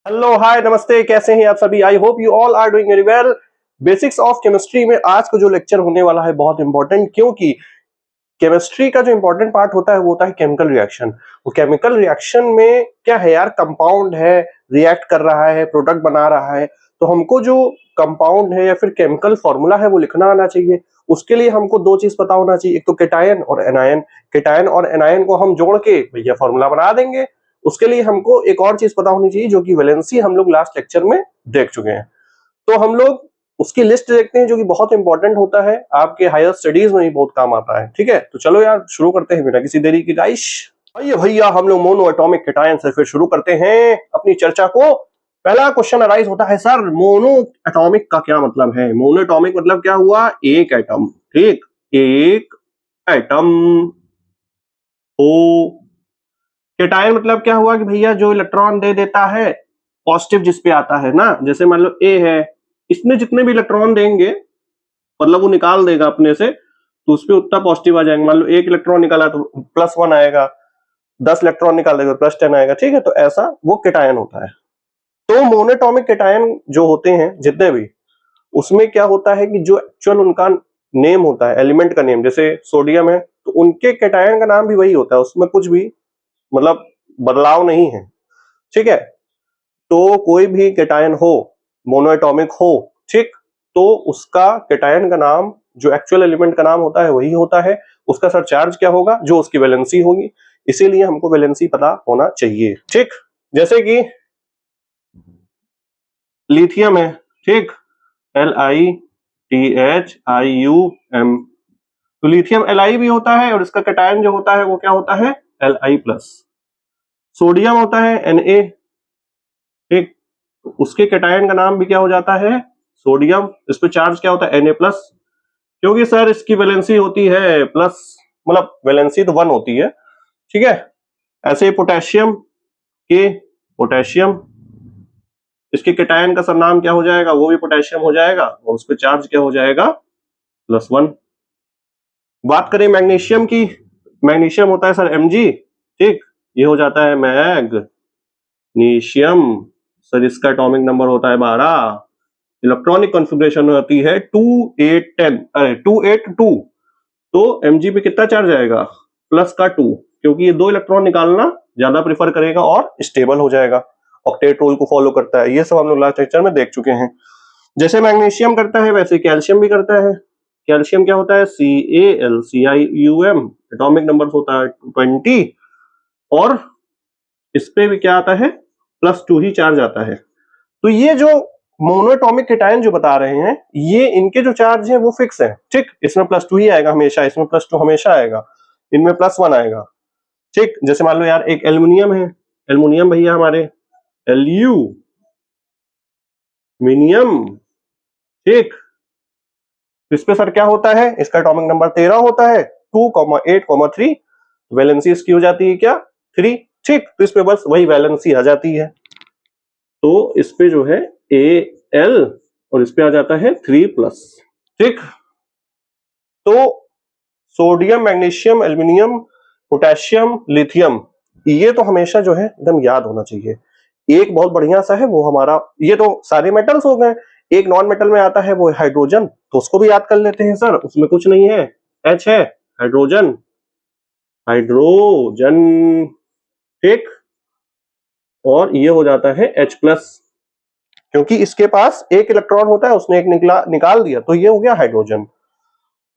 Hello hi नमस्ते, कैसे हैं आप सभी। I hope you all are doing very well. Basics of chemistry में आज का जो लेक्चर होने वाला है बहुत इंपॉर्टेंट, क्योंकि केमिस्ट्री का जो इंपॉर्टेंट पार्ट होता है वो होता है केमिकल रिएक्शन। वो केमिकल रिएक्शन में क्या है यार, कंपाउंड है, रिएक्ट कर रहा है, प्रोडक्ट बना रहा है, तो हमको जो कंपाउंड है या फिर केमिकल फॉर्मूला है वो लिखना आना चाहिए। उसके लिए हमको दो चीज पता होना चाहिए, एक तो केटायन और एनायन। केटायन और एनायन को हम जोड़ के भैया फॉर्मूला बना देंगे। उसके लिए हमको एक और चीज पता होनी चाहिए जो कि वैलेंसी हम लोग लास्ट लेक्चर में देख चुके हैं। तो हम लोग उसकी लिस्ट देखते हैं जो कि बहुत इंपॉर्टेंट होता है, आपके हायर स्टडीज में भी बहुत काम आता है। ठीक है, तो चलो यार शुरू करते हैं बिना किसी देरी की। गाइस आइए भैया, हम लोग मोनो एटॉमिक केटायन से फिर शुरू करते हैं अपनी चर्चा को। पहला क्वेश्चन अराइज होता है, सर मोनो एटॉमिक का क्या मतलब है। मोनो एटॉमिक मतलब क्या हुआ, एक एटम। ठीक, एक एटम। ओ केटायन मतलब क्या हुआ कि भैया जो इलेक्ट्रॉन दे देता है पॉजिटिव जिस पे आता है ना, जैसे मान लो ए है, इसमें जितने भी इलेक्ट्रॉन देंगे मतलब वो निकाल देगा अपने से, तो उस पर उतना पॉजिटिव आ जाएंगे। मान लो एक इलेक्ट्रॉन निकाला तो +1 आएगा, 10 इलेक्ट्रॉन निकाल देगा तो +10 आएगा। ठीक है, तो ऐसा वो केटायन होता है। तो मोनोटॉमिक केटायन जो होते हैं जितने भी, उसमें क्या होता है कि जो एक्चुअल उनका नेम होता है, एलिमेंट का नेम, जैसे सोडियम है तो उनके केटायन का नाम भी वही होता है, उसमें कुछ भी मतलब बदलाव नहीं है। ठीक है, तो कोई भी केटायन हो, मोनोएटॉमिक हो, ठीक, तो उसका केटायन का नाम जो एक्चुअल एलिमेंट का नाम होता है वही होता है। उसका सर चार्ज क्या होगा, जो उसकी वैलेंसी होगी। इसीलिए हमको वैलेंसी पता होना चाहिए। ठीक, जैसे कि लिथियम है, ठीक, LiTHium, तो लिथियम Li भी होता है और इसका केटायन जो होता है वो क्या होता है, Li+। सोडियम होता है Na, ठीक, उसके केटायन का नाम भी क्या हो जाता है, सोडियम। इस पे चार्ज क्या होता है, Na+, क्योंकि सर इसकी वैलेंसी होती है प्लस, मतलब वैलेंसी तो 1 होती है। ठीक है, ऐसे ही पोटेशियम के, पोटेशियम, इसके केटायन का सर नाम क्या हो जाएगा, वो भी पोटेशियम हो जाएगा और उस पे चार्ज क्या हो जाएगा, +1। बात करें मैग्नीशियम की, मैग्नीशियम होता है सर Mg, ठीक, ये हो जाता है मैग्नीशियम। सर इसका एटॉमिक नंबर होता है 12, इलेक्ट्रॉनिक कॉन्फ़िगरेशन होती है 2810, अरे 282। तो Mg पे कितना चार्ज आएगा, +2, क्योंकि ये 2 इलेक्ट्रॉन निकालना ज्यादा प्रेफर करेगा और स्टेबल हो जाएगा, ऑक्टेट रूल को फॉलो करता है। ये सब हम लोग लास्ट लेक्चर में देख चुके हैं। जैसे मैग्नीशियम करता है वैसे कैल्शियम भी करता है। कैल्शियम क्या होता है, CaLCium, एटॉमिक नंबर होता है 20, और इस पे भी क्या आता है, +2 ही चार्ज आता है। तो ये जो मोनोएटॉमिक केटायन जो बता रहे हैं, ये इनके जो चार्ज है वो फिक्स है। ठीक, इसमें +2 ही आएगा हमेशा, इसमें +2 हमेशा आएगा, इनमें +1 आएगा। ठीक, जैसे मान लो यार एक एल्युमिनियम है, एल्युमिनियम भैया हमारे एल्यूमिनियम, ठीक, इस पे सर क्या होता है, इसका एटॉमिक नंबर 13 होता है, 2,8,3, वैलेंसी इसकी हो जाती है क्या, 3। ठीक, तो इस पे बस वही वैलेंसी आ जाती है, तो इस पे जो है Al और इस पे आ जाता है 3+। ठीक, तो sodium, magnesium, aluminium, potassium, lithium, ये तो हमेशा जो है एकदम याद होना चाहिए। एक बहुत बढ़िया सा है वो हमारा, ये तो सारे मेटल्स हो गए। एक नॉन मेटल में आता है वो हाइड्रोजन, तो उसको भी याद कर लेते हैं सर, उसमें कुछ नहीं है, H है, हाइड्रोजन, हाइड्रोजन, ठीक, और ये हो जाता है H+, क्योंकि इसके पास एक इलेक्ट्रॉन होता है, उसने एक निकाल दिया, तो ये हो गया हाइड्रोजन।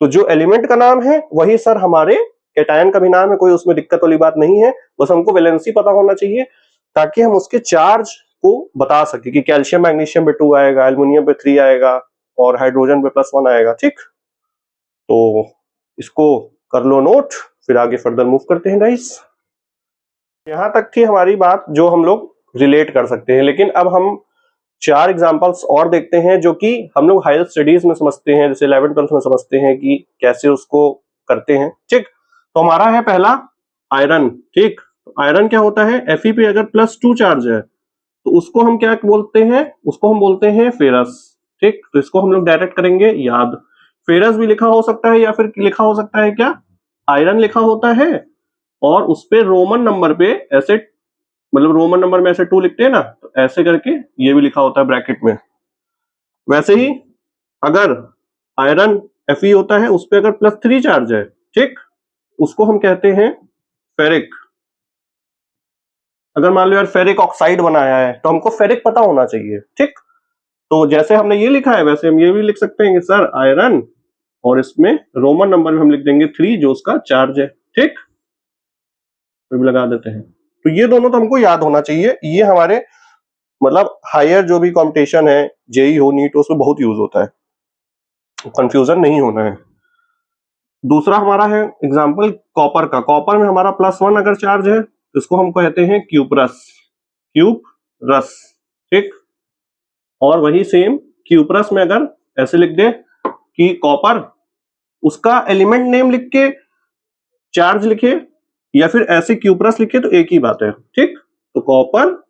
तो जो एलिमेंट का नाम है वही सर हमारे केटायन का भी नाम है, कोई उसमें दिक्कत वाली बात नहीं है। बस हमको वैलेंसी पता होना चाहिए ताकि हम उसके चार्ज को बता सके कि कैल्शियम मैग्नीशियम पे 2 आएगा, एल्युमिनियम पे 3 आएगा और हाइड्रोजन पे +1 आएगा। ठीक, तो इसको कर लो नोट, फिर आगे फर्दर मूव करते हैं गाइस। यहां तक थी हमारी बात जो हम लोग रिलेट कर सकते हैं, लेकिन अब हम 4 एग्जांपल्स और देखते हैं जो कि हम लोग हायर स्टडीज में समझते हैं, जैसे 11th-12th में समझते हैं कि कैसे उसको करते हैं। ठीक, तो हमारा है पहला आयरन। ठीक, तो आयरन क्या होता है, Fe पे अगर +2 चार्ज है तो उसको हम क्या बोलते हैं, उसको हम बोलते हैं फेरस। ठीक, तो इसको हम लोग डायरेक्ट करेंगे याद, फेरस भी लिखा हो सकता है या फिर लिखा हो सकता है क्या, आयरन लिखा होता है और उस पे रोमन नंबर पे ऐसे मतलब रोमन नंबर में ऐसे 2 लिखते हैं ना, तो ऐसे करके ये भी लिखा होता है ब्रैकेट में। वैसे ही अगर आयरन Fe होता है, उस पे अगर +3 चार्ज है, ठीक, उसको हम कहते हैं फेरिक। अगर मान लो यार फेरिक ऑक्साइड बनाया है, तो हमको फेरिक पता होना चाहिए, ठीक। तो जैसे हमने ये लिखा है वैसे हम ये भी लिख सकते हैं कि सर आयरन, और इसमें रोमन नंबर में हम लिख देंगे 3 जो उसका चार्ज है, ठीक, तो भी लगा देते हैं। तो ये दोनों तो हमको याद होना चाहिए, ये हमारे मतलब हायर जो भी कॉम्पिटिशन है, जेई हो, नीट हो, उसमें बहुत यूज होता है, कंफ्यूजन नहीं होना है। दूसरा हमारा है एग्जांपल कॉपर का। कॉपर में हमारा +1 अगर चार्ज है, तो इसको हम कहते हैं क्यूपरस, क्यूपरस, ठीक। और वही सेम क्यूपरस में अगर ऐसे लिख दे कि कॉपर, उसका एलिमेंट नेम लिख के चार्ज लिखे, या फिर ऐसे क्यूपरस लिखे, तो एक ही बात है, ठीक। तो कॉपर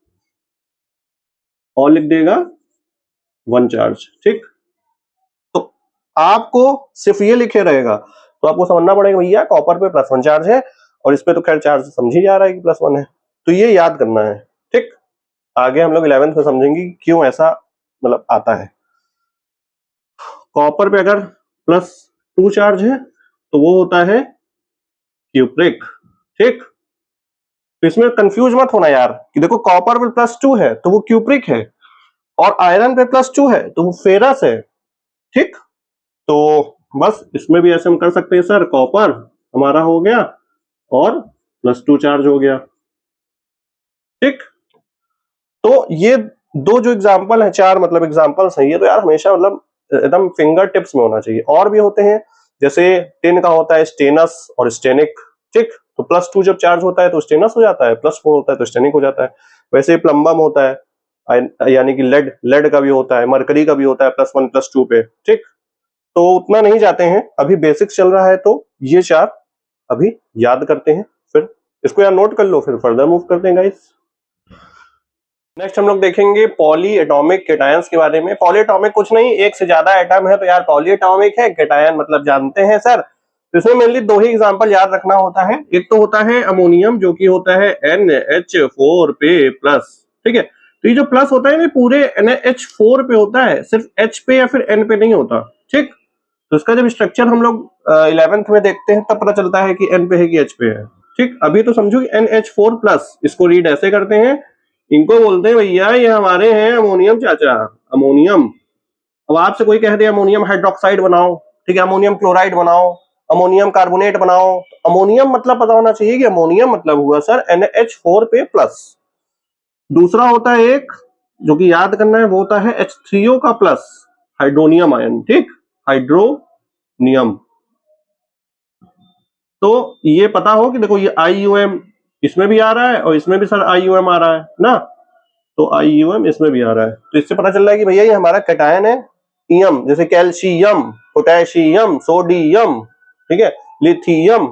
और लिख देगा 1 चार्ज, ठीक। तो आपको सिर्फ ये लिखे रहेगा, तो आपको समझना पड़ेगा भैया कॉपर पे +1 चार्ज है, और इस पे तो खैर चार्ज समझ ही जा रहा है कि +1 है, तो ये याद करना है, ठीक। आगे हम लोग 11th में समझेंगे क्यों ऐसा मतलब आता है। कॉपर पे अगर +2 चार्ज है, तो वो होता है क्यूप्रिक, ठीक। तो इसमें कंफ्यूज मत होना यार कि देखो कॉपर पे +2 है तो वो क्यूप्रिक है, और आयरन पे +2 है तो वो फेरस है, ठीक। तो बस इसमें भी ऐसे हम कर सकते हैं, सर कॉपर हमारा हो गया और +2 चार्ज हो गया, ठीक। तो ये दो जो एग्जांपल है, 4 मतलब एग्जांपल्स हैं, ये तो यार हमेशा मतलब एकदम फिंगर टिप्स में होना चाहिए। और भी होते हैं, जैसे टिन का होता है स्टेनस और स्टेनिक, ठीक। तो +2 जब चार्ज होता है तो स्टेनस हो जाता है, +4 होता है तो स्टेनिक हो जाता है। वैसे प्लम्बम होता है, यानी कि लेड, लेड का भी होता है, मरकरी का भी होता है +1 +2 पे, ठीक। तो उतना नहीं जाते हैं, अभी बेसिक्स चल रहा है, तो ये 4 अभी याद करते हैं, फिर इसको यार नोट कर लो, फिर फर्दर मूव करते हैं गाइस। नेक्स्ट हम लोग देखेंगे पॉली एटॉमिक केटायंस के बारे में। पॉली एटॉमिक कुछ नहीं, एक से ज्यादा एटम है तो यार पॉली एटॉमिक है, केटायन मतलब जानते हैं सर। तो इसमें मेनली 2 ही एग्जांपल याद रखना होता है। एक तो होता है अमोनियम, जो कि होता है NH4 पे प्लस, ठीक है। तो ये जो प्लस होता है ना, पूरे NH4 पे होता है, सिर्फ H पे या फिर N पे नहीं होता, ठीक। तो इसका जब स्ट्रक्चर हम लोग 11th में देखते हैं, तब पता चलता है कि N पे है कि H पे है, ठीक। अभी तो समझो कि NH4 प्लस, इसको रीड ऐसे करते हैं, इनको बोलते हैं भैया ये हमारे हैं अमोनियम चाचा, अमोनियम। अब आपसे कोई कह दे अमोनियम हाइड्रोक्साइड बनाओ, ठीक है, अमोनियम क्लोराइड बनाओ, अमोनियम कार्बोनेट बनाओ, तो अमोनियम मतलब पता होना चाहिए कि अमोनियम मतलब हुआ सर NH4 पे प्लस। दूसरा होता है एक जो कि याद करना है, वो होता है H3O का प्लस, हाइड्रोनियम आयन, ठीक, हाइड्रोनियम। तो ये पता हो कि देखो ये IUM इसमें भी आ रहा है और इसमें भी सर IUM आ रहा है ना, तो IUM इसमें भी आ रहा है, तो इससे पता चल रहा है कि भैया ये हमारा कैटायन है। इयम जैसे कैल्शियम, पोटेशियम, सोडियम, ठीक है, लिथियम,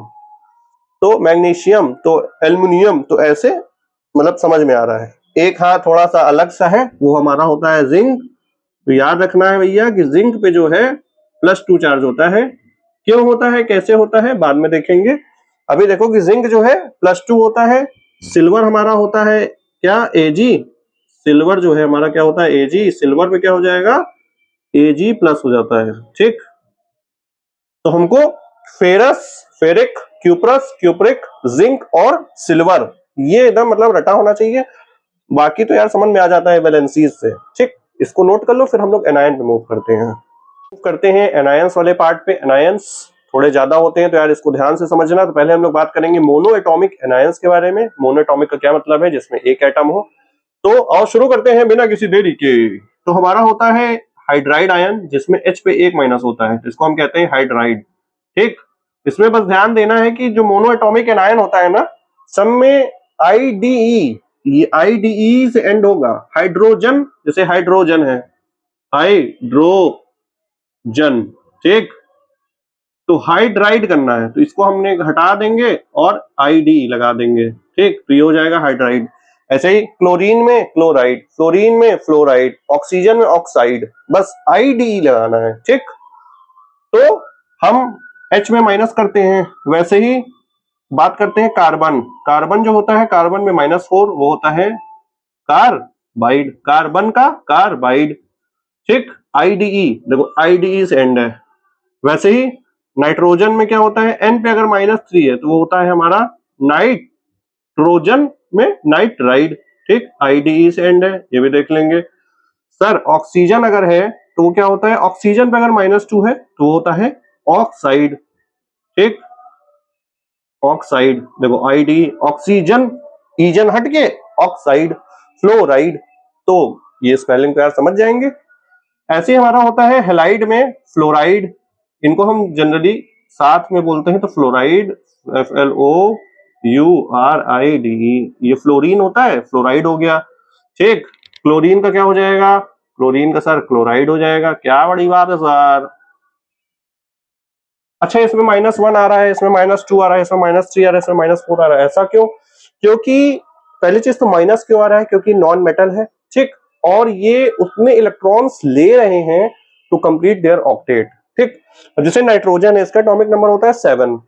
तो मैग्नीशियम, तो एल्युमिनियम, तो ऐसे मतलब समझ में आ रहा है। एक हाँ थोड़ा सा अलग सा है, वो हमारा होता है जिंक। तो याद रखना है भैया कि जिंक पे जो है +2 चार्ज होता है। क्यों होता है, कैसे होता है, बाद में देखेंगे। अभी देखो कि जिंक जो है +2 होता है। सिल्वर हमारा होता है क्या, Ag। सिल्वर जो है हमारा क्या होता है, Ag। सिल्वर पे क्या हो जाएगा, Ag प्लस हो जाता है, ठीक। तो हमको ferrous, ferric, cuprous, cupric, zinc और सिल्वर, ये एकदम मतलब रटा होना चाहिए। बाकी तो यार समझ में आ जाता है वैलेंसीज से, ठीक। इसको नोट कर लो, फिर हम लोग एनायन पे मूव करते हैं। करते हैं एनायंस वाले पार्ट पे। एनायंस थोड़े ज्यादा होते हैं, तो यार इसको ध्यान से समझना। तो पहले हम लोग बात करेंगे मोनो एटॉमिक एनायंस के बारे में। मोनो एटॉमिक का क्या मतलब है, जिसमें एक एटम हो। तो आओ शुरू करते हैं बिना किसी देरी के। तो हमारा होता है हाइड्राइड आयन, जिसमें H पे 1 माइनस होता है, इसको हम कहते हैं हाइड्राइड, ठीक। इसमें बस ध्यान देना है कि जो मोनो एटॉमिक एनायन होता है ना, सब में IDE, ये IDE से एंड होगा। हाइड्रोजन, जैसे हाइड्रोजन है, हाइड्रोजन, ठीक। तो हाइड्राइड करना है, तो इसको हमने हटा देंगे और ID लगा देंगे, ठीक। तो ये हो जाएगा हाइड्राइड। ऐसे ही क्लोरीन में क्लोराइड, फ्लोरीन में फ्लोराइड, ऑक्सीजन में ऑक्साइड, बस IDE लगाना है, ठीक। तो हम H में माइनस करते हैं, वैसे ही बात करते हैं कार्बन। कार्बन जो होता है, कार्बन में -4 वो होता है कार्बाइड, कार्बन का कार्बाइड, ठीक। आईडीई, देखो आईडीई से एंड है। वैसे ही नाइट्रोजन में क्या होता है, एन पे अगर -3 है तो वो होता है हमारा नाइट्रोजन में नाइट्राइड, ठीक। आईडीई से एंड है, ये भी देख लेंगे। सर ऑक्सीजन अगर है तो वो क्या होता है, ऑक्सीजन पे अगर -2 है तो वो होता है ऑक्साइड, ठीक। ऑक्साइड, देखो आईडी, ऑक्सीजन, ईजन हट के ऑक्साइड, फ्लोराइड, तो ये स्पेलिंग प्यार समझ जाएंगे। ऐसे ही हमारा होता है हेलाइड में फ्लोराइड, इनको हम जनरली साथ में बोलते हैं तो फ्लोराइड, FLOURIDE, ये फ्लोरीन होता है, फ्लोराइड हो गया, ठीक। क्लोरीन का क्या हो जाएगा, क्लोरीन का सर क्लोराइड हो जाएगा। क्या बड़ी बात है सर। अच्छा इसमें -1 आ रहा है, इसमें -2 आ रहा है, इसमें -3 आ रहा है, इसमें -4 आ रहा है, ऐसा क्यों? क्योंकि पहली चीज तो माइनस क्यों आ रहा है, क्योंकि नॉन मेटल है, ठीक। और ये उतने इलेक्ट्रॉन्स ले रहे हैं टू कंप्लीट देयर ऑक्टेट, ठीक। जैसे नाइट्रोजन है, इसका एटॉमिक नंबर होता है 7,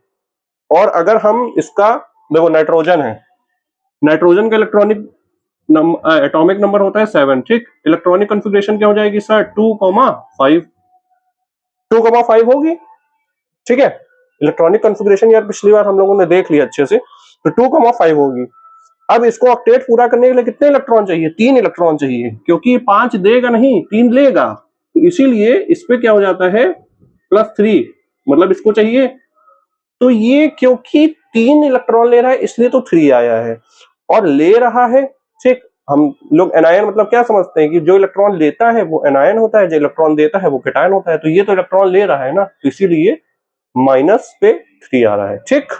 और अगर हम इसका, देखो नाइट्रोजन है, नाइट्रोजन का एटॉमिक नंबर होता है 7, ठीक। इलेक्ट्रॉनिक कॉन्फ़िगरेशन क्या हो जाएगी सर, 2,5, 2,5 होगी, ठीक है। इलेक्ट्रॉनिक कॉन्फ़िगरेशन यार पिछली बार हम लोगों ने देख लिया अच्छे से, तो 2,5 होगी। अब इसको ऑक्टेट पूरा करने के लिए कितने इलेक्ट्रॉन चाहिए, 3 इलेक्ट्रॉन चाहिए, क्योंकि 5 देगा नहीं, 3 लेगा, तो इसीलिए इस पे क्या हो जाता है +3, मतलब इसको चाहिए, तो ये क्योंकि 3 इलेक्ट्रॉन ले रहा है इसलिए तो 3 आया है, और ले रहा है, ठीक। हम लोग एनायन मतलब क्या समझते हैं कि जो इलेक्ट्रॉन लेता है वो एनायन होता है, जो इलेक्ट्रॉन देता है वो कैटायन होता है, तो ये तो इलेक्ट्रॉन ले रहा है ना, तो इसीलिए -3 आ रहा है, ठीक।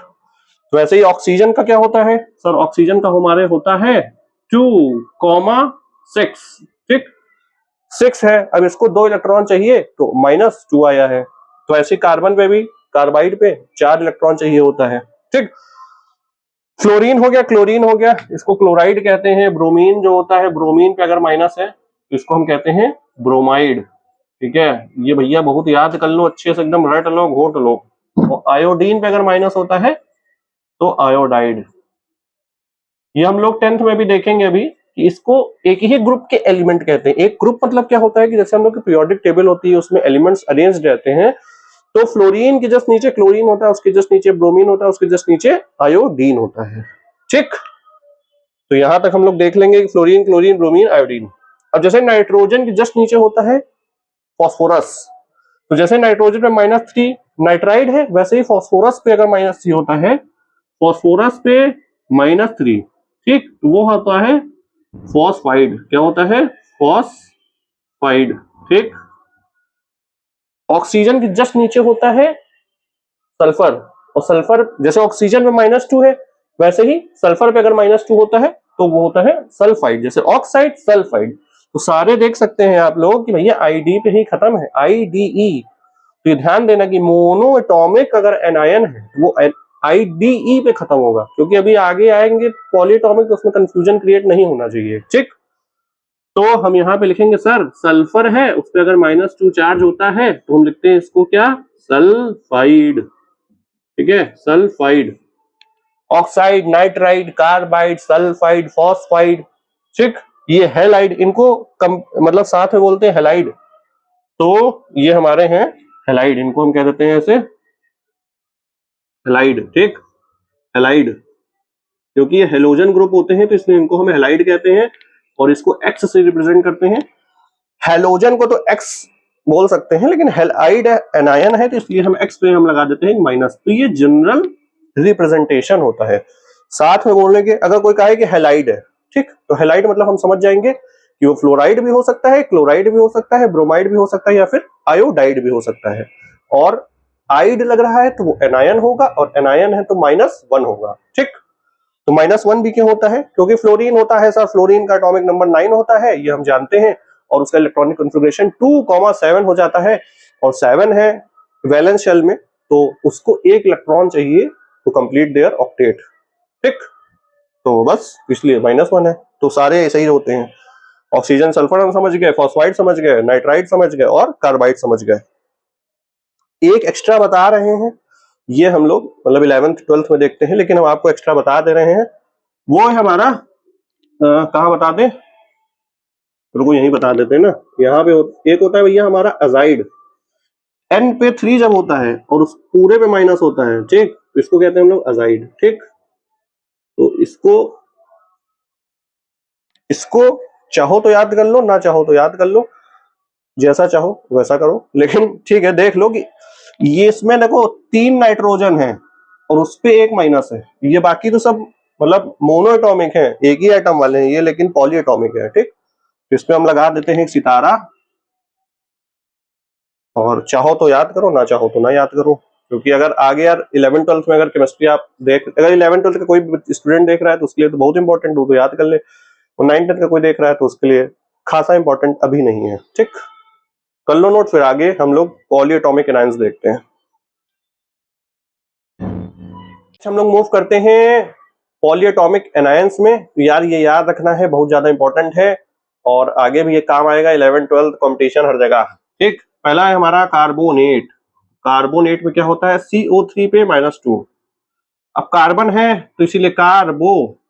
तो ऐसे ही ऑक्सीजन का क्या होता है सर, ऑक्सीजन का हमारे होता है 2,6, ठीक। 6 है, अब इसको 2 इलेक्ट्रॉन चाहिए तो -2 आया है। तो ऐसे कार्बन पे भी, कार्बाइड पे 4 इलेक्ट्रॉन चाहिए होता है, ठीक। फ्लोरीन हो गया, क्लोरीन हो गया, इसको क्लोराइड कहते हैं। ब्रोमीन जो होता है, ब्रोमीन पे अगर माइनस है तो इसको हम कहते हैं ब्रोमाइड, ठीक है। ये भैया बहुत याद कर लो अच्छे से, एकदम रट लो, घोट लो। और आयोडीन पे अगर माइनस होता है तो आयोडाइड। ये हम लोग 10th में भी देखेंगे अभी कि इसको एक ही ग्रुप के एलिमेंट कहते हैं। एक ग्रुप मतलब क्या होता है कि जैसे हम लोग की पीरियोडिक टेबल होती है, उसमें एलिमेंट्स अरेंज्ड रहते हैं, तो फ्लोरीन के जस्ट नीचे क्लोरीन होता है, उसके जस्ट नीचे ब्रोमीन होता है, उसके जस्ट नीचे आयोडीन होता है, ठीक। तो यहां तक हम लोग देख लेंगे कि फ्लोरीन, क्लोरीन, ब्रोमीन, आयोडीन। अब जैसे नाइट्रोजन के जस्ट नीचे होता है फॉस्फोरस, तो जैसे नाइट्रोजन पे -3 नाइट्राइड है, वैसे ही फॉस्फोरस पे अगर -3 होता है, फॉस्फोरस पे -3, ठीक, वो होता है फॉस्फाइड। क्या होता है, फॉस्फाइड, ठीक। ऑक्सीजन के जस्ट नीचे होता है सल्फर, और सल्फर जैसे ऑक्सीजन में -2 है, वैसे ही सल्फर पे अगर -2 होता है तो वो होता है सल्फाइड, जैसे ऑक्साइड, सल्फाइड। तो सारे देख सकते हैं आप लोग कि भैया आईडी पे ही खत्म है, आईडीई। तो ये ध्यान देना कि मोनो एटॉमिक अगर एनायन है वो आईडीई पे खत्म होगा, क्योंकि अभी आगे आएंगे पॉलीएटॉमिक, तो उसमें कंफ्यूजन क्रिएट नहीं होना चाहिए, ठीक। तो हम यहाँ पे लिखेंगे सर सल्फर है, उस पर अगर -2 चार्ज होता है तो हम लिखते हैं इसको क्या, सल्फाइड, ठीक है, sulphide. Oxide, nitride, carbide, sulphide, phosphide, ठीक। ये हेलाइड, इनको मतलब साथ में बोलते हैं हेलाइड, तो ये हमारे हैं हेलाइड, इनको हम कह देते हैं ऐसे हेलाइड, ठीक। हेलाइड, क्योंकि ये हेलोजन ग्रुप होते हैं तो इसलिए इनको हम हेलाइड कहते हैं, और इसको एक्स से रिप्रेजेंट करते हैं। हेलोजन को तो एक्स बोल सकते हैं, लेकिन हेलाइड एनायन है तो इसलिए हम एक्स पे हम लगा देते हैं माइनस। तो ये जनरल रिप्रेजेंटेशन होता है। साथ में बोलने के अगर कोई कहे कि हेलाइड है, ठीक, तो हेलाइड मतलब हम समझ जाएंगे कि वो फ्लोराइड भी हो सकता है, क्लोराइड भी हो सकता है, ब्रोमाइड भी हो सकता है, या फिर आयोडाइड भी हो सकता है। और आइड लग रहा है तो वो एनायन होगा, और एनायन है तो -1 होगा, ठीक। तो -1 भी क्यों होता है, क्योंकि फ्लोरीन होता है सर, फ्लोरीन का एटॉमिक नंबर 9 होता है, ये हम जानते हैं, और उसका इलेक्ट्रॉनिक कॉन्फ़िगरेशन 2,7 हो जाता है, और 7 है वैलेंस शेल में, तो उसको 1 इलेक्ट्रॉन चाहिए टू कंप्लीट देयर ऑक्टेट, ठीक। तो बस इसलिए -1 है। तो सारे ऐसे ही होते हैं। ऑक्सीजन, सल्फर हम समझ गए, फॉस्फाइड समझ गए, नाइट्राइड समझ गए, और कार्बाइड समझ गए। एक एक्स्ट्रा बता रहे हैं, ये हम लोग मतलब 11th 12th में देखते हैं, लेकिन हम आपको एक्स्ट्रा बता दे रहे हैं। वो है हमारा कहाँ बता दें, रुको यहीं बता देते हैं ना। यहाँ पे एक होता है भैया हमारा अजाइड, एन पे 3 जब होता है और उस पूरे पे माइनस होता है, ठीक, तो इसको कहते हैं हम लोग अजाइड। ठीक, तो इसको इसको चाहो तो याद कर लो, ना चाहो तो याद कर लो, जैसा चाहो वैसा करो, लेकिन ठीक है देख लो कि ये इसमें देखो 3 नाइट्रोजन है और उस पे 1 माइनस है। ये बाकी तो सब मतलब मोनोएटॉमिक है, एक ही एटम वाले हैं ये, लेकिन पॉलीएटॉमिक है। ठीक, तो इसमें हम लगा देते हैं एक सितारा, और चाहो तो याद करो, ना चाहो तो ना याद करो, क्योंकि अगर आगे यार 11 12 में अगर केमिस्ट्री आप देख, अगर 11 12 का कोई स्टूडेंट देख रहा है तो उसके लिए तो बहुत इंपॉर्टेंट हो, तो याद कर ले, और 9 10 का कोई देख रहा है तो उसके लिए खासा इंपॉर्टेंट अभी नहीं है। ठीक, कर लो नोट, फिर आगे हम लोग पॉलीएटॉमिक एनायंस देखते हैं। हम लोग मूव करते हैं पॉलीएटॉमिक एनायंस में। यार ये याद रखना है, बहुत ज्यादा इंपॉर्टेंट है और आगे भी ये काम आएगा, 11 12 कंपटीशन हर जगह। ठीक, पहला है हमारा कार्बोनेट। कार्बोनेट में क्या होता है, CO3 पे -2। अब कार्बन है तो इसीलिए कार्बोनेट,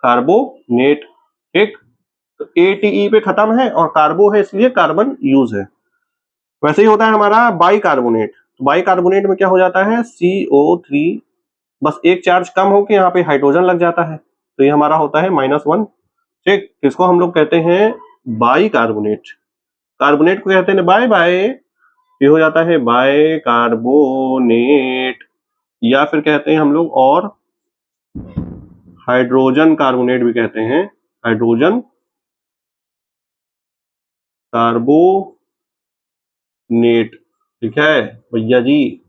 कार्बोनेट। ठीक, तो ATE पे खत्म है और कार्बो है इसलिए कार्बन यूज है। वैसे ही होता है हमारा बाइकार्बोनेट। बाइकार्बोनेट में क्या हो जाता है, CO3, बस एक चार्ज कम होके यहाँ पे हाइड्रोजन लग जाता है, तो ये हमारा होता है -1। ठीक, इसको हम लोग कहते हैं बाइकार्बोनेट। कार्बोनेट को कहते हैं बाय बाय, ये हो जाता है बाइकार्बोनेट, या फिर कहते हैं हम लोग और हाइड्रोजन कार्बोनेट भी कहते हैं, हाइड्रोजन कार्बोनेट। ठीक है भैया जी।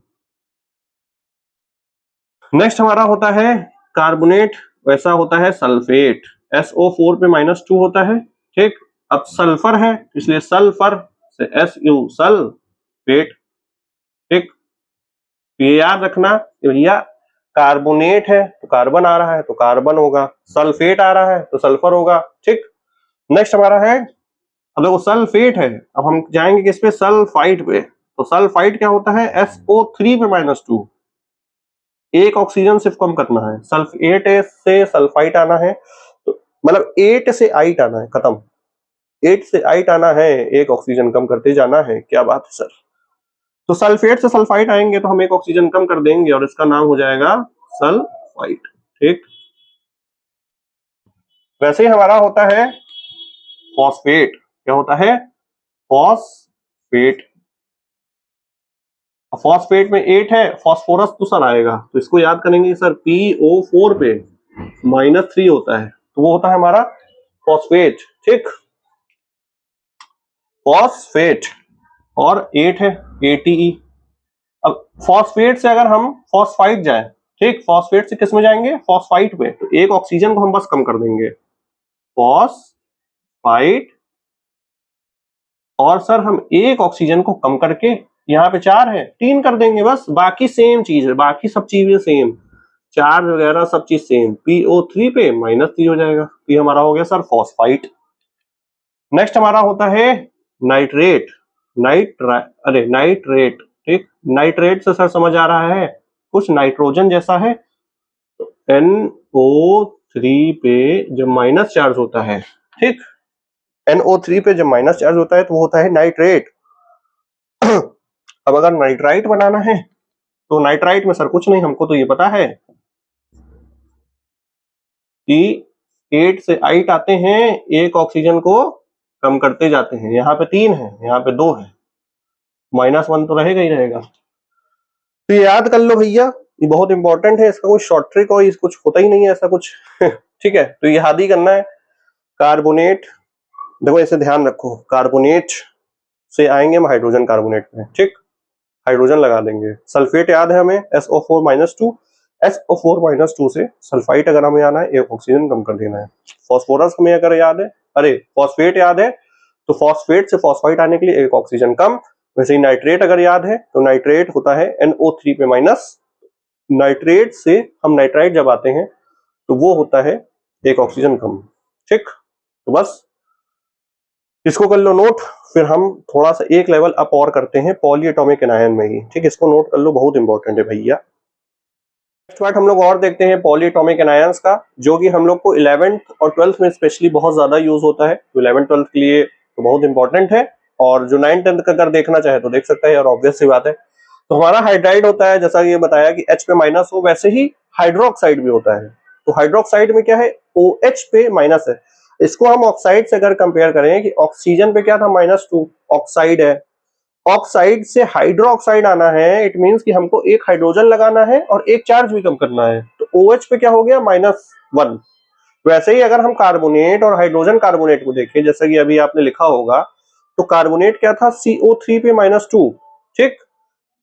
नेक्स्ट हमारा होता है कार्बोनेट, वैसा होता है सल्फेट। SO4 पे -2 होता है। ठीक, अब सल्फर है इसलिए सल्फर से SU, सल्फेट। ठीक, ये याद रखना कि भैया कार्बोनेट है तो कार्बन आ रहा है तो कार्बन होगा, सल्फेट आ रहा है तो सल्फर होगा। ठीक, नेक्स्ट हमारा है, अब देखो सल्फेट है, अब हम जाएंगे किस पे, सल्फाइड पे। तो सल्फाइड क्या होता है, SO3 पे -2, एक ऑक्सीजन सिर्फ कम करना है। सल्फेट से सल्फाइड आना है, तो मतलब 8 से 8 आना है, खत्म। 8 से 8 आना है, एक ऑक्सीजन कम करते जाना है। क्या बात है सर। तो सल्फेट से सल्फाइड आएंगे तो हम एक ऑक्सीजन कम कर देंगे और इसका नाम हो जाएगा सल्फाइड। ठीक, वैसे ही हमारा होता है फॉस्फेट। क्या होता है, फॉस्फेट। फॉस्फेट में 8 है, फॉस्फोरस तो सर आएगा, तो इसको याद करेंगे सर, PO4 पे -3 होता है, तो वो होता है हमारा फॉस्फेट। ठीक, फॉस्फेट, और 8 है ATE। अब फॉस्फेट से अगर हम फॉस्फाइड जाए, ठीक, फॉस्फेट से किस में जाएंगे, फॉस्फाइड पे, तो एक ऑक्सीजन को हम बस कम कर देंगे, फॉस्फाइड। और सर हम एक ऑक्सीजन को कम करके, यहाँ पे 4 है, 3 कर देंगे बस, बाकी सेम चीज है, बाकी सब चीजें सेम, चार्ज वगैरह सब चीज सेम। PO3 पे -3 हो जाएगा, तो ये हमारा हो गया सर फॉस्फाइट। नेक्स्ट हमारा होता है नाइट्रेट। नाइट्रेट। ठीक, नाइट्रेट से सर समझ आ रहा है कुछ नाइट्रोजन जैसा है, तो NO3 पे जब माइनस चार्ज होता है, ठीक, NO3 पे जब माइनस चार्ज होता है तो वो होता है नाइट्रेट। अब अगर नाइट्राइट बनाना है तो नाइट्राइट में सर कुछ नहीं, हमको तो ये पता है कि 8 से 8 आते हैं, एक ऑक्सीजन को कम करते जाते हैं, यहाँ पे 3 है, यहाँ पे 2 है, -1 तो रहेगा ही रहेगा। तो ये याद कर लो भैया, ये बहुत इंपॉर्टेंट है, इसका कोई शॉर्ट ट्रिक और कुछ होता ही नहीं है ऐसा कुछ। ठीक है, तो ये याद ही करना है। कार्बोनेट, देखो ऐसे ध्यान रखो, कार्बोनेट से आएंगे हम हाइड्रोजन कार्बोनेट में, ठीक, हाइड्रोजन लगा देंगे। सल्फेट याद है हमें, SO4 -2, SO4 -2 से सल्फाइड अगर हमें आना है, एक ऑक्सीजन कम कर देना है। फॉस्फोरस हमें अगर याद है, अरे फॉस्फेट याद है, तो फॉस्फेट से फॉस्फाइड आने के लिए एक ऑक्सीजन कम। वैसे ही नाइट्रेट अगर याद है तो नाइट्रेट होता है NO3 पे माइनस, नाइट्रेट से हम नाइट्राइट जब आते हैं तो वो होता है एक ऑक्सीजन कम। ठीक, तो बस इसको कर लो नोट। फिर हम थोड़ा सा एक लेवल अप और करते हैं पॉली एटॉमिक एनायन में ही, ठीक, इसको नोट कर लो, बहुत इंपॉर्टेंट है भैया। नेक्स्ट पार्ट हम लोग और देखते हैं पॉली एटॉमिक एनायंस का, जो कि हम लोग को 11th और 12th में स्पेशली बहुत ज्यादा यूज होता है। तो 11th 12th के लिए तो बहुत इंपॉर्टेंट है, और जो 9th 10th का अगर देखना चाहे तो देख सकता है, और ऑब्वियस सी बात है। तो हमारा हाइड्राइड होता है, जैसा कि ये बताया कि H पे माइनस हो, वैसे ही हाइड्रोक्साइड भी होता है। तो हाइड्रोक्साइड में क्या है, OH पे माइनस है। इसको हम ऑक्साइड से अगर कंपेयर करें कि ऑक्सीजन पे क्या था, -2, ऑक्साइड है। ऑक्साइड से हाइड्रोक्साइड आना है, इट मींस कि हमको एक हाइड्रोजन लगाना है और एक चार्ज भी कम करना है। तो OH पे क्या हो गया, -1। वैसे ही अगर हम कार्बोनेट और हाइड्रोजन कार्बोनेट को देखें, जैसे कि अभी आपने लिखा होगा, तो कार्बोनेट क्या था, CO3 पे -2, ठीक,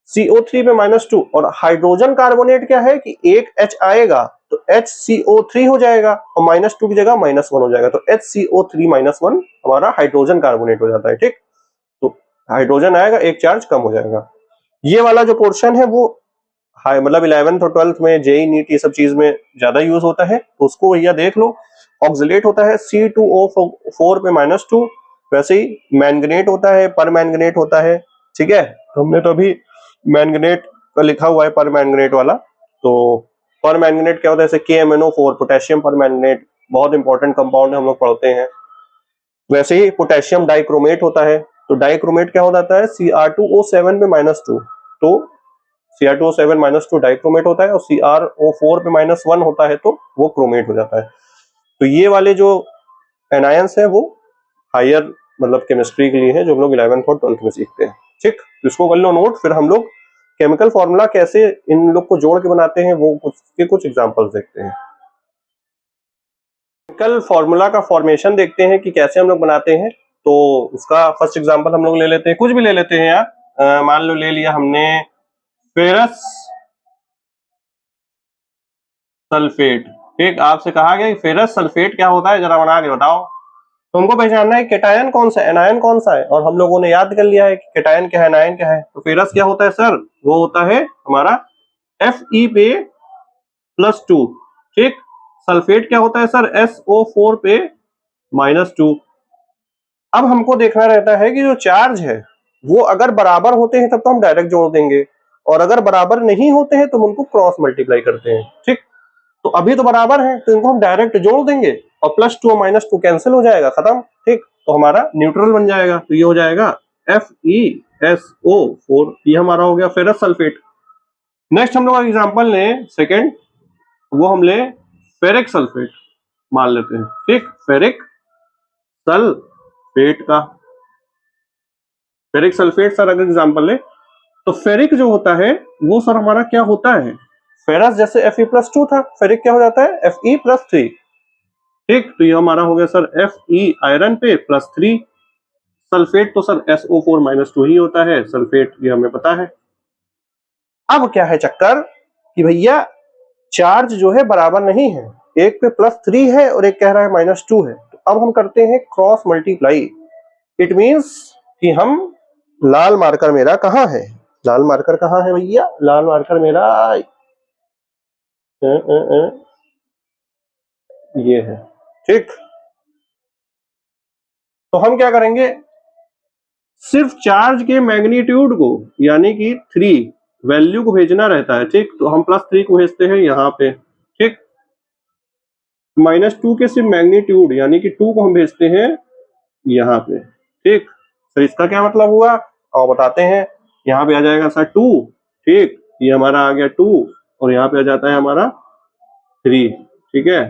CO3 पे -2, और हाइड्रोजन कार्बोनेट क्या है कि एक H आएगा तो HCO3 हो जाएगा, और -2 की जगह -1 हो जाएगा, तो HCO3 -1 हमारा हाइड्रोजन कार्बोनेट हो जाता है, ठीक। तो हाइड्रोजन आएगा, एक चार्ज कम हो जाएगा। ये वाला जो पोर्शन है वो मतलब 11th और 12th में जेई नीट ये सब चीज में ज्यादा यूज होता है, तो उसको भैया देख लो। ऑक्सिलेट होता है C2O4 पे -2, वैसे ही मैंगनेट होता है, पर मैंगनेट होता है, ठीक है। तो हमने तो अभी मैंगनेट का लिखा हुआ है, पर मैंगनेट वाला। तो पर मैंगनेट क्या होता है, जैसे KMNO4 पोटेशियम पर मैंगनेट, बहुत इंपॉर्टेंट कंपाउंड है, हम लोग पढ़ते हैं। वैसे ही पोटेशियम डाइक्रोमेट होता है, तो डाइक्रोमेट क्या हो जाता है, Cr2O7 पे -2, तो Cr2O7 -2 डाइक्रोमेट होता है, और CrO4 पे -1 होता है, तो वो क्रोमेट हो जाता है। तो ये वाले जो एनायंस है वो हायर मतलब केमिस्ट्री के लिए है, जो हम लोग 11th और 12th में सीखते हैं, ठीक। तो इसको कर लो नोट। फिर हम लोग केमिकल फॉर्मूला कैसे इन लोग को जोड़ के बनाते हैं, वो कुछ एग्जांपल्स देखते हैं। केमिकल फॉर्मूला का फॉर्मेशन देखते हैं कि कैसे हम लोग बनाते हैं। तो उसका फर्स्ट एग्जांपल हम लोग ले लेते हैं, कुछ भी ले लेते हैं यार। मान लो ले लिया हमने फेरस सल्फेट, ठीक। आपसे कहा गया कि फेरस सल्फेट क्या होता है, जरा बना के बताओ। तो हमको पहचानना है केटायन कौन सा है, एनायन कौन सा है, और हम लोगों ने याद कर लिया है कि केटायन क्या है, एनायन क्या है। तो फेरस क्या होता है सर, वो होता है हमारा Fe पे +2, ठीक। सल्फेट क्या होता है सर, SO4 पे -2। अब हमको देखना रहता है कि जो चार्ज है वो अगर बराबर होते हैं तब तो हम डायरेक्ट जोड़ देंगे, और अगर बराबर नहीं होते हैं तो हम उनको क्रॉस मल्टीप्लाई करते हैं, ठीक। तो अभी तो बराबर है तो इनको हम डायरेक्ट जोड़ देंगे, और +2 और -2 कैंसिल हो जाएगा, खत्म, ठीक। तो हमारा न्यूट्रल बन जाएगा, तो ये हो जाएगा FeSO4, ये हमारा हो गया फेरस सल्फेट। नेक्स्ट हम लोग एग्जांपल लें सेकंड, वो हम ले फेरिक सल्फेट मान लेते हैं, ठीक। फेरिक सल्फेट का, फेरिक सल्फेट सर अगर एग्जांपल ले, तो फेरिक जो होता है वो सर हमारा क्या होता है, फेरस जैसे Fe+2 था, फेरिक क्या हो जाता है Fe+3, ठीक। तो ये हमारा हो गया सर Fe आयरन पे +3। सल्फेट तो सर SO4 -2 ही होता है, सल्फेट ये हमें पता है। अब क्या है चक्कर कि भैया चार्ज जो है बराबर नहीं है, एक पे +3 है और एक कह रहा है -2 है। तो अब हम करते हैं क्रॉस मल्टीप्लाई। इट मींस कि हम, लाल मार्कर मेरा कहाँ है, लाल मार्कर कहाँ है भैया, लाल मार्कर मेरा ये है, ठीक। तो हम क्या करेंगे, सिर्फ चार्ज के मैग्नीट्यूड को यानी कि 3 वैल्यू को भेजना रहता है, ठीक। तो हम +3 को भेजते हैं यहाँ पे, ठीक। -2 के सिर्फ मैग्नीट्यूड यानी कि 2 को हम भेजते हैं यहाँ पे, ठीक। तो इसका क्या मतलब हुआ, और बताते हैं। यहाँ पे आ जाएगा सर 2, ठीक, ये हमारा आ गया 2, और यहाँ पे आ जाता है हमारा 3, ठीक है।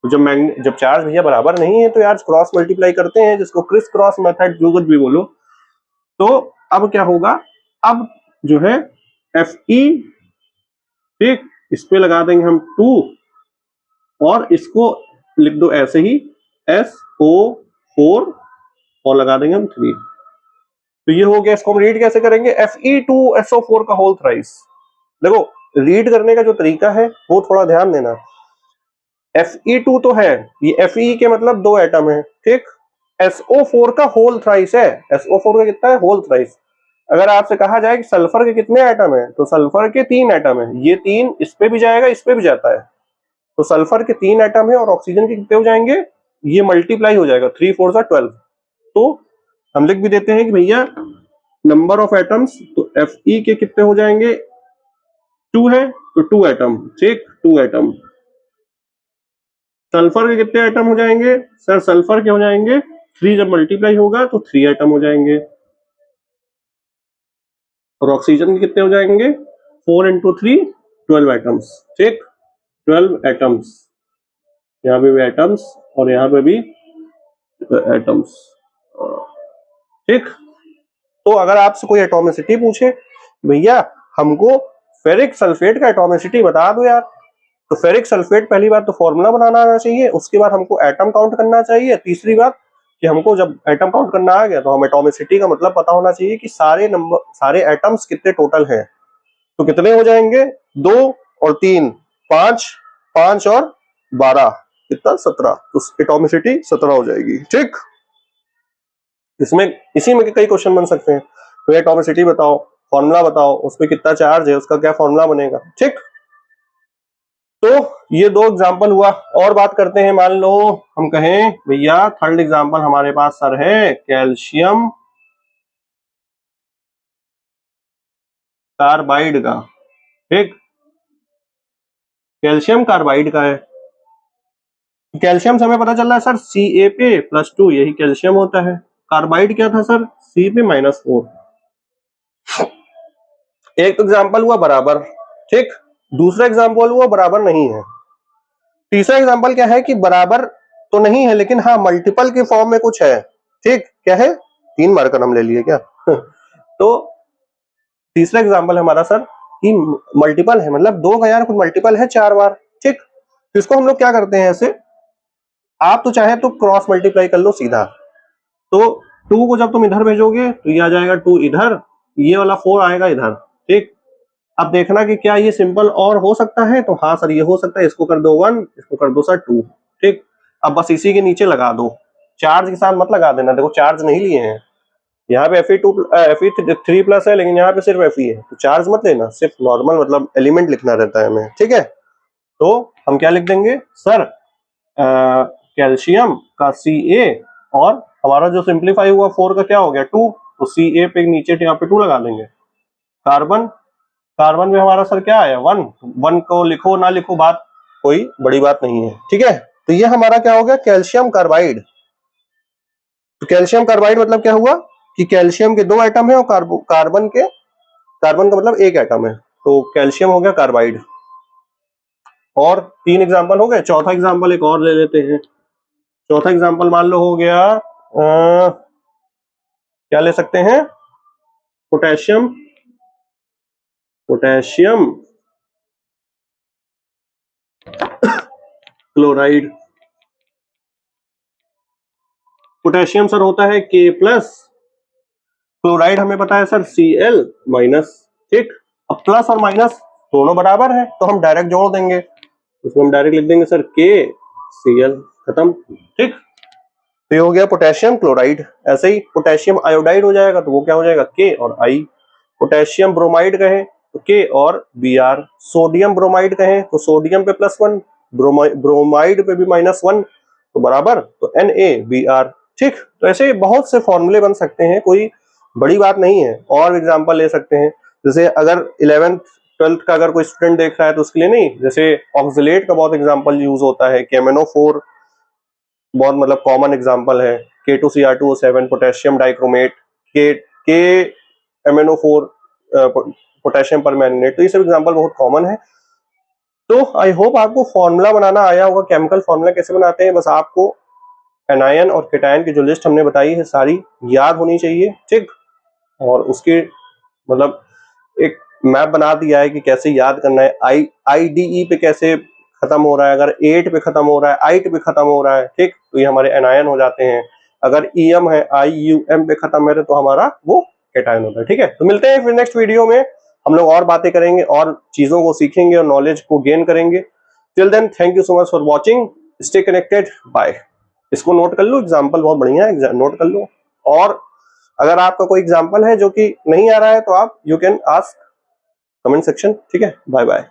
तो जब चार्ज भैया बराबर नहीं है तो यार क्रॉस मल्टीप्लाई करते हैं, जिसको क्रिस क्रॉस मेथड जो कुछ भी बोलो। तो अब क्या होगा, अब जो है Fe, ठीक, इस पे लगा देंगे हम 2, और इसको लिख दो ऐसे ही SO4, और लगा देंगे हम 3। तो ये हो गया, इसको हम रीड कैसे करेंगे, Fe2SO4 का होल थ्राइस। देखो रीड करने का जो तरीका है वो थोड़ा ध्यान देना। Fe2 तो है, ये Fe के मतलब 2 एटम है, ठीक। SO4 का होल थ्राइस है, SO4 का कितना है, होल थ्राइस। अगर आपसे कहा जाए कि सल्फर के कितने एटम है, तो सल्फर के 3 एटम है, ये 3 इस पे भी जाएगा, इस पे भी जाता है। तो सल्फर के 3 एटम है, और ऑक्सीजन के कितने हो जाएंगे, ये मल्टीप्लाई हो जाएगा, 3 4 12, तो हम लिख भी देते हैं कि भैया नंबर ऑफ एटम्स, तो Fe के कितने हो जाएंगे, 2 है तो 2 एटम, ठीक, 2 एटम। सल्फर के कितने एटम हो जाएंगे सर, सल्फर के हो जाएंगे 3, जब मल्टीप्लाई होगा तो 3 एटम हो जाएंगे। और ऑक्सीजन के कितने हो जाएंगे, 4 × 3 12 एटम्स, ठीक, 12 एटम्स, यहाँ पे भी एटम्स और यहाँ पे भी एटम्स, ठीक। तो अगर आपसे कोई एटॉमिसिटी पूछे, भैया हमको फेरिक सल्फेट का एटॉमिसिटी बता दो यार, तो फेरिक सल्फेट पहली बात तो फॉर्मूला बनाना आना चाहिए, उसके बाद हमको एटम काउंट करना चाहिए, तीसरी बात कि हमको जब एटम काउंट करना आ गया तो हम एटॉमिसिटी का मतलब पता होना चाहिए कि सारे एटम्स कितने टोटल हैं। तो कितने हो जाएंगे, 2 और 3 5, 5 और 12 कितना, 17, तो एटॉमिसिटी 17 हो जाएगी, ठीक। इसमें इसी में कई क्वेश्चन बन सकते हैं, तो एटॉमिसिटी बताओ, फॉर्मूला बताओ, उस पर कितना चार्ज है, उसका क्या फॉर्मूला बनेगा, ठीक। तो ये 2 एग्जांपल हुआ। और बात करते हैं, मान लो हम कहें भैया थर्ड एग्जांपल हमारे पास सर है कैल्शियम कार्बाइड का, ठीक, कैल्शियम कार्बाइड का है। कैल्शियम से हमें पता चल रहा है सर Ca पे +2 यही कैल्शियम होता है, कार्बाइड क्या था सर, C पे -4। एक एग्जांपल हुआ बराबर, ठीक, दूसरा एग्जांपल हुआ बराबर नहीं है, तीसरा एग्जांपल क्या है कि बराबर तो नहीं है लेकिन हाँ मल्टीपल के फॉर्म में कुछ है, ठीक, क्या है, 3 मार्कर हम ले लिए क्या तो तीसरा एग्जांपल है हमारा सर कि मल्टीपल है, मतलब 2 का यार कुछ मल्टीपल है 4 बार, ठीक। तो इसको हम लोग क्या करते हैं, ऐसे आप तो चाहे तो क्रॉस मल्टीप्लाई कर लो सीधा, तो 2 को जब तुम इधर भेजोगे तो ये आ जाएगा 2 इधर, ये वाला 4 आएगा इधर, ठीक। अब देखना कि क्या ये सिंपल और हो सकता है, तो हाँ सर ये हो सकता है, इसको कर दो 1, इसको कर दो सर 2, ठीक। अब बस इसी के नीचे लगा दो, चार्ज के साथ मत लगा देना, देखो चार्ज नहीं लिए हैं, यहाँ पे Fe3+ है लेकिन यहाँ पे सिर्फ Fe है, तो चार्ज मत लेना, सिर्फ नॉर्मल मतलब एलिमेंट लिखना रहता है हमें, ठीक है। तो हम क्या लिख देंगे सर, कैल्शियम का Ca, और हमारा जो सिंप्लीफाई हुआ 4 का क्या हो गया 2, तो Ca पे नीचे यहाँ पे 2 लगा देंगे। कार्बन, कार्बन में हमारा सर क्या आया 1, 1 को लिखो ना लिखो बात कोई बड़ी बात नहीं है, ठीक है। तो ये हमारा क्या हो गया, कैल्शियम कार्बाइड। तो कैल्शियम कार्बाइड मतलब क्या हुआ कि कैल्शियम के 2 एटम है और कार्बन का मतलब 1 एटम है, तो कैल्शियम हो गया कार्बाइड। और 3 एग्जांपल हो गए, चौथा एग्जांपल एक और ले लेते हैं। चौथा एग्जांपल मान लो हो गया क्या ले सकते हैं, potassium, potassium chloride. Potassium sir होता है K+, क्लोराइड हमें पता है सर Cl-, ठीक। अब प्लस और माइनस दोनों बराबर है तो हम डायरेक्ट जोड़ देंगे, उसमें हम डायरेक्ट लिख देंगे सर KCl, खत्म, ठीक। तो ये हो गया पोटेशियम क्लोराइड। ऐसे ही पोटेशियम आयोडाइड हो जाएगा तो वो क्या हो जाएगा K और I। पोटेशियम ब्रोमाइड कहें तो K और Br। सोडियम ब्रोमाइड कहें तो सोडियम पे +1, ब्रोमाइड पे भी -1, तो बराबर, तो NaBr, ठीक। तो ऐसे बहुत से फॉर्मूले बन सकते हैं, कोई बड़ी बात नहीं है। और एग्जांपल ले सकते हैं, जैसे अगर 11th 12th का अगर कोई स्टूडेंट देख रहा है तो उसके लिए नहीं, जैसे ऑक्सिलेट का बहुत एग्जांपल यूज होता है, KMnO4 बहुत मतलब कॉमन एग्जांपल है, K2Cr2O7, potassium dichromate, KMnO4 potassium permanganate, तो ये सब एग्जांपल बहुत कॉमन है। तो आई होप आपको फॉर्मूला बनाना आया होगा, केमिकल फॉर्मूला कैसे बनाते हैं, बस आपको एनायन और केटायन की जो लिस्ट हमने बताई है सारी याद होनी चाहिए, ठीक। और उसके मतलब एक मैप बना दिया है कि कैसे याद करना है, IDE पे कैसे खत्म हो रहा है, अगर 8 पे खत्म हो रहा है, 8 पे खत्म हो रहा है, ठीक, तो ये हमारे एनायन हो जाते हैं। अगर EM है, IUM पे खत्म है तो हमारा वो केटायन होता है, ठीक है। तो मिलते हैं फिर नेक्स्ट वीडियो में, हम लोग और बातें करेंगे और चीजों को सीखेंगे और नॉलेज को गेन करेंगे। Till then thank you so much for watching, stay connected, bye. इसको नोट कर लो, एग्जाम्पल बहुत बढ़िया है, नोट कर लो। और अगर आपका कोई एग्जाम्पल है जो कि नहीं आ रहा है तो आप you can ask comment section, ठीक है। Bye bye.